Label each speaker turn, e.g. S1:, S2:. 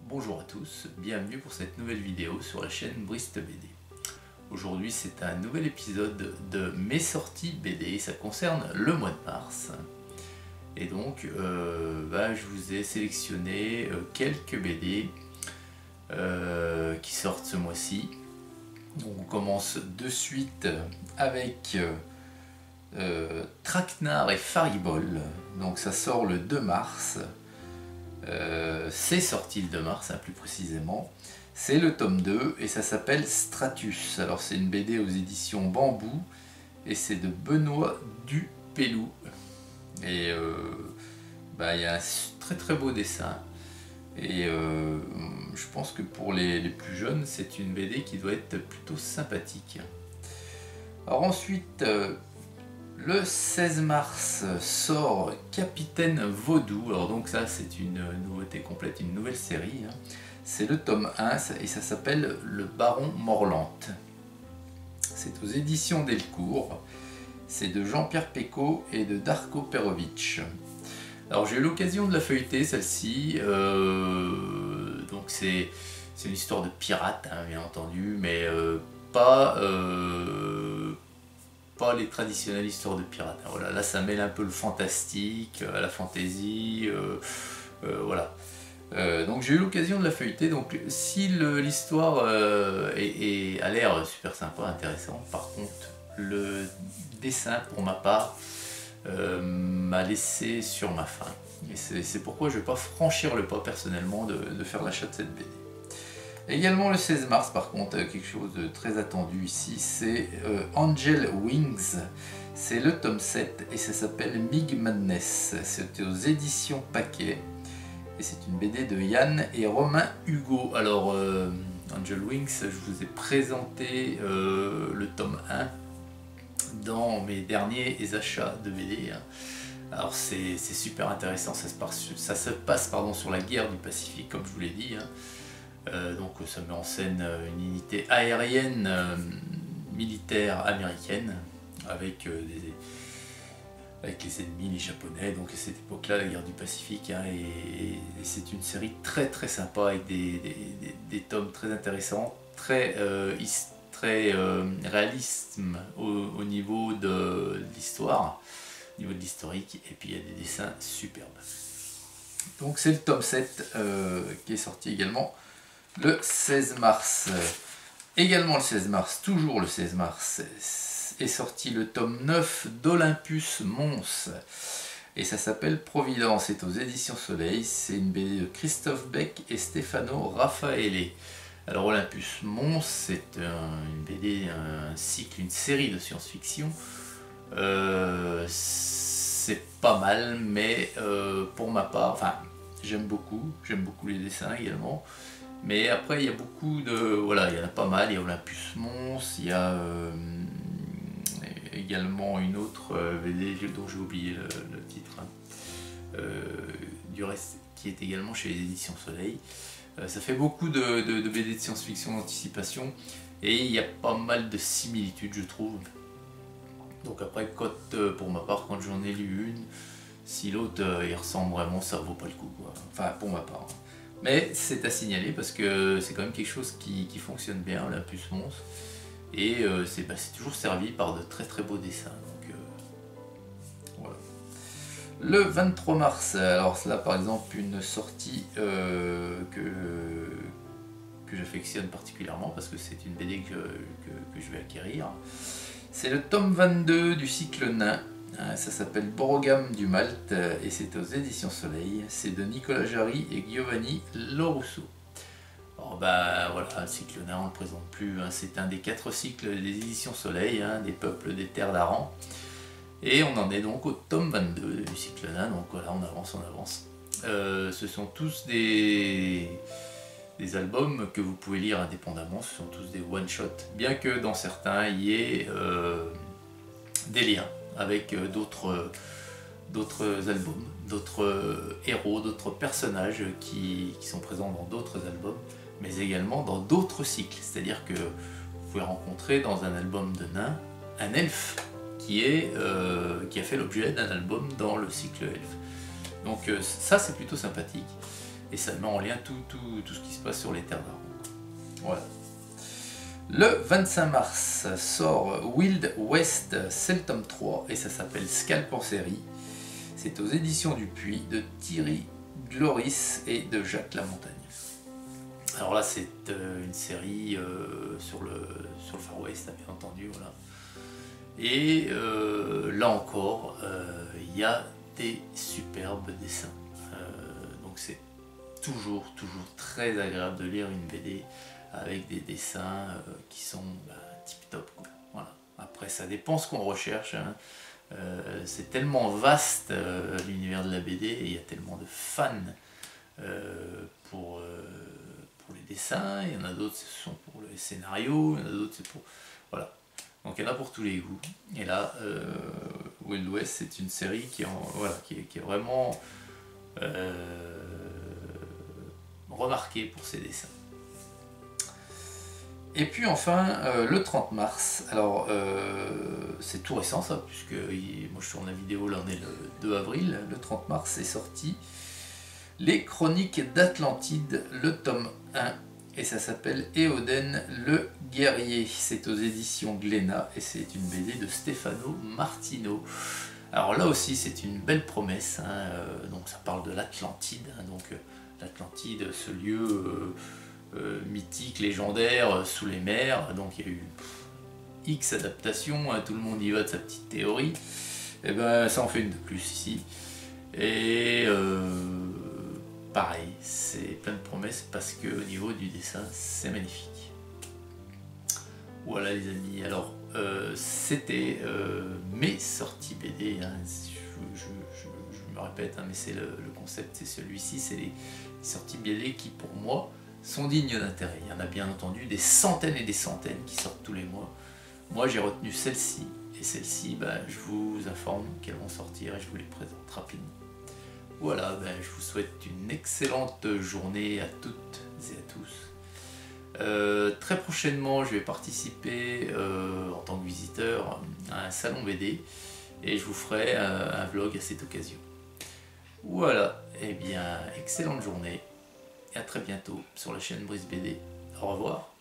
S1: Bonjour à tous, bienvenue pour cette nouvelle vidéo sur la chaîne Brist BD. Aujourd'hui c'est un nouvel épisode de mes sorties BD, ça concerne le mois de mars. Et donc je vous ai sélectionné quelques BD qui sortent ce mois-ci. On commence de suite avec Traquenard et Faribole, donc ça sort le 2 mars. C'est sorti le 2 mars, plus précisément. C'est le tome 2 et ça s'appelle Stratus. Alors c'est une BD aux éditions Bambou et c'est de Benoît Dupellou. Et il y a un très beau dessin. Et je pense que pour les plus jeunes, c'est une BD qui doit être plutôt sympathique. Alors ensuite, le 16 mars sort Capitaine Vaudou. Alors donc ça c'est une nouveauté complète, une nouvelle série. C'est le tome 1 et ça s'appelle Le Baron Morlante. C'est aux éditions Delcourt. C'est de Jean-Pierre Pecot et de Darko Perovic. Alors j'ai eu l'occasion de la feuilleter celle-ci. Donc c'est une histoire de pirate, bien entendu, mais pas les traditionnelles histoires de pirates. Voilà, là ça mêle un peu le fantastique, la fantaisie, voilà. Donc j'ai eu l'occasion de la feuilleter, donc si l'histoire a l'air super sympa, intéressant, par contre le dessin pour ma part m'a laissé sur ma faim. Et c'est pourquoi je ne vais pas franchir le pas personnellement de faire l'achat de cette BD. Également le 16 mars par contre, quelque chose de très attendu ici, c'est Angel Wings. C'est le tome 7 et ça s'appelle Mig Madness. C'est aux éditions Paquet. Et c'est une BD de Yann et Romain Hugo. Alors Angel Wings, je vous ai présenté le tome 1 dans mes derniers achats de BD. Alors c'est super intéressant, ça se passe sur la guerre du Pacifique comme je vous l'ai dit. Donc ça met en scène une unité aérienne militaire américaine avec les ennemis, les Japonais, donc à cette époque-là, la guerre du Pacifique, et c'est une série très sympa avec des tomes très intéressants, très réalistes au niveau de l'histoire, au niveau de l'historique, et puis il y a des dessins superbes. Donc c'est le tome 7 qui est sorti également le 16 mars. Également le 16 mars, toujours le 16 mars, est sorti le tome 9 d'Olympus Mons. Et ça s'appelle Providence, c'est aux éditions Soleil. C'est une BD de Christophe Beck et Stefano Raffaele. Alors Olympus Mons, c'est une BD, un cycle, une série de science-fiction. C'est pas mal, mais pour ma part, j'aime beaucoup les dessins également. Mais après il y a beaucoup de... Voilà, il y en a pas mal, il y a Olympus Mons, il y a également une autre BD dont j'ai oublié le titre, du reste, qui est également chez les éditions Soleil. Ça fait beaucoup de BD de science-fiction d'anticipation et il y a pas mal de similitudes je trouve. Donc après, pour ma part, quand j'en ai lu une, si l'autre il ressemble vraiment, ça vaut pas le coup, quoi. Enfin pour ma part. Mais c'est à signaler parce que c'est quand même quelque chose qui fonctionne bien, Olympus Mons. Et c'est toujours servi par de très beaux dessins. Donc, voilà. Le 23 mars, alors là par exemple une sortie que j'affectionne particulièrement parce que c'est une BD que je vais acquérir. C'est le tome 22 du cycle nain. Ça s'appelle Borogame du Malte et c'est aux éditions Soleil. C'est de Nicolas Jarry et Giovanni Lorusso. Alors voilà, le cycle nain on ne le présente plus, c'est un des 4 cycles des éditions Soleil, des peuples des terres d'Aran. Et on en est donc au tome 22 du cycle nain, donc voilà, on avance. Ce sont tous des albums que vous pouvez lire indépendamment, ce sont tous des one-shots, bien que dans certains il y ait des liens avec d'autres albums, d'autres héros, d'autres personnages qui sont présents dans d'autres albums, mais également dans d'autres cycles. C'est-à-dire que vous pouvez rencontrer dans un album de nains un elfe qui a fait l'objet d'un album dans le cycle elfe. Donc ça c'est plutôt sympathique. et ça met en lien tout ce qui se passe sur les terres d'Argon. Voilà. Le 25 mars sort Wild West, c'est le tome 3 et ça s'appelle Scalp en série. C'est aux éditions du Puy de Thierry Gloris et de Jacques Lamontagne. Alors là c'est une série sur le Far West, bien entendu. Voilà. Et là encore, il y a des superbes dessins. Donc c'est toujours très agréable de lire une BD avec des dessins qui sont tip top. Voilà. Après ça dépend ce qu'on recherche. Hein. C'est tellement vaste l'univers de la BD et il y a tellement de fans pour les dessins, il y en a d'autres ce sont pour les scénarios, il y en a d'autres c'est pour... Voilà. Donc il y en a pour tous les goûts. Et là, Wild West c'est une série qui est vraiment remarquée pour ses dessins. Et puis enfin, le 30 mars, alors c'est tout récent ça, puisque moi je tourne la vidéo, là on est le 2 avril, le 30 mars est sorti Les Chroniques d'Atlantide, le tome 1, et ça s'appelle Éoden le guerrier. C'est aux éditions Glénat, et c'est une BD de Stefano Martino. Alors là aussi c'est une belle promesse, hein, donc ça parle de l'Atlantide, hein, donc l'Atlantide, ce lieu... mythique, légendaire, sous les mers. Donc il y a eu X adaptations, hein, tout le monde y va de sa petite théorie. Et ben ça en fait une de plus ici. Et pareil, c'est plein de promesses parce que au niveau du dessin, c'est magnifique. Voilà les amis, alors c'était mes sorties BD, hein. Je me répète, hein, mais c'est le concept, c'est celui-ci, c'est les sorties BD qui pour moi sont dignes d'intérêt. Il y en a bien entendu des centaines et des centaines qui sortent tous les mois. Moi j'ai retenu celle-ci, et celle-ci, je vous informe qu'elles vont sortir et je vous les présente rapidement. Voilà, je vous souhaite une excellente journée à toutes et à tous. Très prochainement, je vais participer en tant que visiteur à un salon BD et je vous ferai un vlog à cette occasion. Voilà, et bien excellente journée. Et à très bientôt sur la chaîne Brice BD. Au revoir.